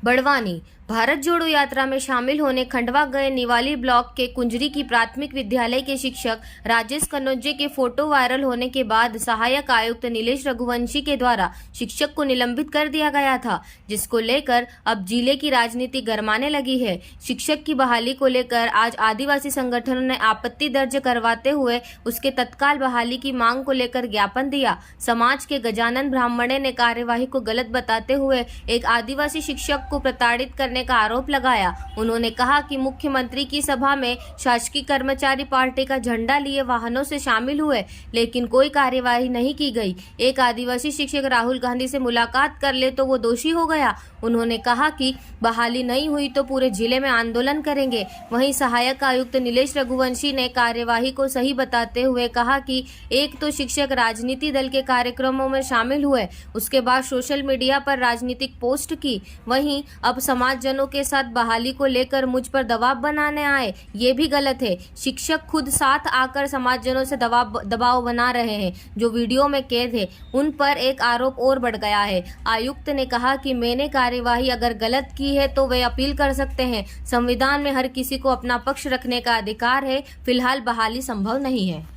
बड़वानी भारत जोड़ो यात्रा में शामिल होने खंडवा गए निवाली ब्लॉक के कुंजरी की प्राथमिक विद्यालय के शिक्षक राजेश कनौजे के फोटो वायरल होने के बाद सहायक आयुक्त नीलेश रघुवंशी के द्वारा शिक्षक को निलंबित कर दिया गया था, जिसको लेकर अब जिले की राजनीति गरमाने लगी है। शिक्षक की बहाली को लेकर आज आदिवासी संगठनों ने आपत्ति दर्ज करवाते हुए उसके तत्काल बहाली की मांग को लेकर ज्ञापन दिया। समाज के गजानन ब्राह्मणे ने कार्यवाही को गलत बताते हुए एक आदिवासी शिक्षक को प्रताड़ित करने का आरोप लगाया। उन्होंने कहा कि मुख्यमंत्री की सभा में शासकीय कर्मचारी पार्टी का झंडा लिए वाहनों से शामिल हुए, लेकिन कोई कार्यवाही नहीं की गई। एक आदिवासी शिक्षक राहुल गांधी से मुलाकात कर ले तो वो दोषी हो गया। उन्होंने कहा कि बहाली नहीं हुई तो पूरे जिले में आंदोलन करेंगे। वहीं सहायक आयुक्त नीलेश रघुवंशी ने कार्यवाही को सही बताते हुए कहा कि एक तो शिक्षक राजनीति दल के कार्यक्रमों में शामिल हुए, उसके बाद सोशल मीडिया पर राजनीतिक पोस्ट की, वहीं अब समाजजनों के साथ बहाली को लेकर मुझ पर दबाव बनाने आए, ये भी गलत है। शिक्षक खुद साथ आकर समाजजनों से दबाव बना रहे हैं। जो वीडियो में कैद है उन पर एक आरोप और बढ़ गया है। आयुक्त ने कहा कि मैंने कार्यवाही अगर गलत की है तो वे अपील कर सकते हैं। संविधान में हर किसी को अपना पक्ष रखने का अधिकार है। फिलहाल बहाली संभव नहीं है।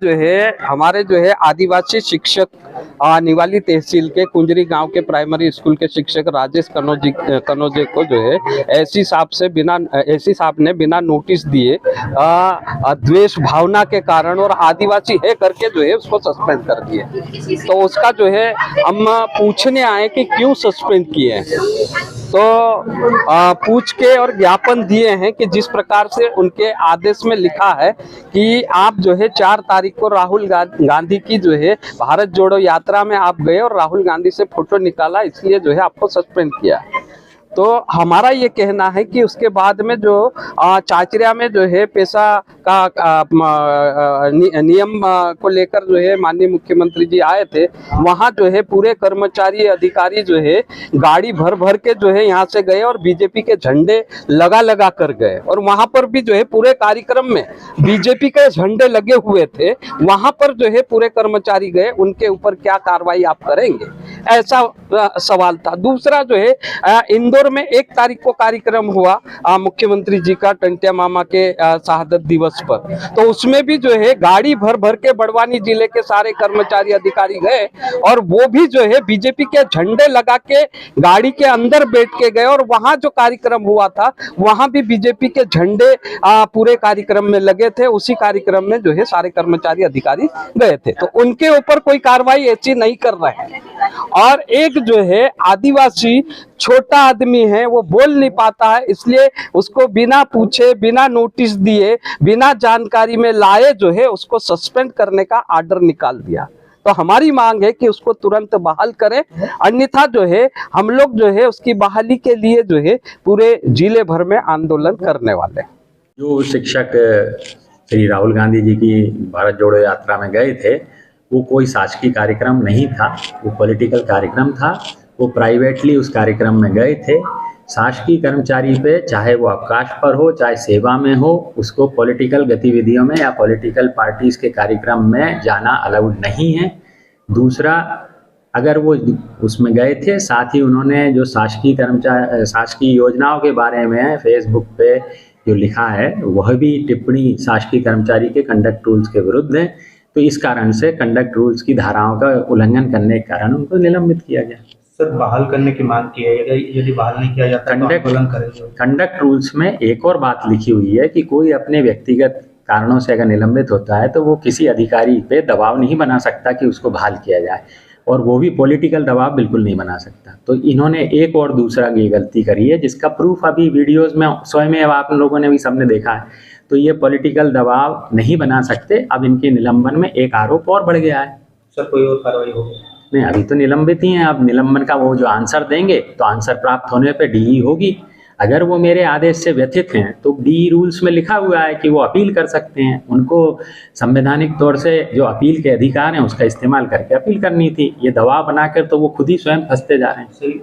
जो है हमारे जो है आदिवासी शिक्षक निवाली तहसील के कुंजरी गांव के प्राइमरी स्कूल के शिक्षक राजेश कनौजे को जो है एसी साहब ने बिना नोटिस दिए द्वेष भावना के कारण और आदिवासी है करके जो है उसको सस्पेंड कर दिए। तो उसका जो है हम पूछने आए कि क्यों सस्पेंड किए हैं, तो पूछ के और ज्ञापन दिए हैं कि जिस प्रकार से उनके आदेश में लिखा है कि आप जो है 4 तारीख को राहुल गांधी की जो है भारत जोड़ो यात्रा में आप गए और राहुल गांधी से फोटो निकाला, इसलिए जो है आपको सस्पेंड किया। तो हमारा ये कहना है कि उसके बाद में जो चाचरिया में जो है पैसा का नियम को लेकर जो है माननीय मुख्यमंत्री जी आए थे, वहाँ जो है पूरे कर्मचारी अधिकारी जो है गाड़ी भर भर के जो है यहाँ से गए और बीजेपी के झंडे लगा कर गए, और वहाँ पर भी जो है पूरे कार्यक्रम में बीजेपी के झंडे लगे हुए थे। वहाँ पर जो है पूरे कर्मचारी गए, उनके ऊपर क्या कार्रवाई आप करेंगे, ऐसा सवाल था। दूसरा जो है इंदौर में 1 तारीख को कार्यक्रम हुआ मुख्यमंत्री जी का टंटिया मामा के शहादत दिवस पर, तो उसमें भी जो है गाड़ी भर भर के बड़वानी जिले के सारे कर्मचारी अधिकारी गए और वो भी जो है बीजेपी के झंडे लगा के गाड़ी के अंदर बैठ के गए, और वहां जो कार्यक्रम हुआ था वहां भी बीजेपी के झंडे पूरे कार्यक्रम में लगे थे। उसी कार्यक्रम में जो है सारे कर्मचारी अधिकारी गए थे, तो उनके ऊपर कोई कार्रवाई ऐसी नहीं कर रहे हैं। और एक जो है आदिवासी छोटा आदमी है, वो बोल नहीं पाता है, इसलिए उसको बिना पूछे, बिना नोटिस दिए, बिना जानकारी में लाए जो है उसको सस्पेंड करने का आर्डर निकाल दिया। तो हमारी मांग है कि उसको तुरंत बहाल करें, अन्यथा जो है हम लोग जो है उसकी बहाली के लिए जो है पूरे जिले भर में आंदोलन करने वाले हैं। जो शिक्षक श्री राहुल गांधी जी की भारत जोड़ो यात्रा में गए थे, वो कोई शासकीय कार्यक्रम नहीं था, वो पॉलिटिकल कार्यक्रम था। वो प्राइवेटली उस कार्यक्रम में गए थे। शासकीय कर्मचारी पे चाहे वो अवकाश पर हो, चाहे सेवा में हो, उसको पॉलिटिकल गतिविधियों में या पॉलिटिकल पार्टीज के कार्यक्रम में जाना अलाउड नहीं है। दूसरा, अगर वो उसमें गए थे, साथ ही उन्होंने जो शासकीय योजनाओं के बारे में फेसबुक पे जो लिखा है वह भी टिप्पणी शासकीय कर्मचारी के कंडक्ट रूल्स के विरुद्ध है। तो इस कारण से कंडक्ट रूल्स की धाराओं का उल्लंघन करने के कारण उनको निलंबित किया गया। सर, बहाल करने की मांग की है, यदि बहाल नहीं किया जाता तो आंदोलन करेंगे। कंडक्ट रूल्स में एक और बात लिखी हुई है कि कोई अपने व्यक्तिगत कारणों से अगर निलंबित होता है तो वो किसी अधिकारी पे दबाव नहीं बना सकता कि उसको बहाल किया जाए, और वो भी पॉलिटिकल दबाव बिल्कुल नहीं बना सकता। तो इन्होंने एक और दूसरा ये गलती करी है, जिसका प्रूफ अभी वीडियोज़ में स्वयं में आप लोगों ने भी सबने देखा है। तो ये पॉलिटिकल दबाव नहीं बना सकते। अब इनके निलंबन में एक आरोप और बढ़ गया है। सर, कोई और कार्रवाई होगी? नहीं, अभी तो निलंबित ही हैं। अब निलंबन का वो जो आंसर देंगे तो आंसर प्राप्त होने पे डीई होगी। अगर वो मेरे आदेश से व्यथित हैं तो डीई रूल्स में लिखा हुआ है कि वो अपील कर सकते हैं। उनको संवैधानिक तौर से जो अपील के अधिकार हैं उसका इस्तेमाल करके अपील करनी थी। ये दबाव बनाकर तो वो खुद ही स्वयं फंसते जा रहे हैं।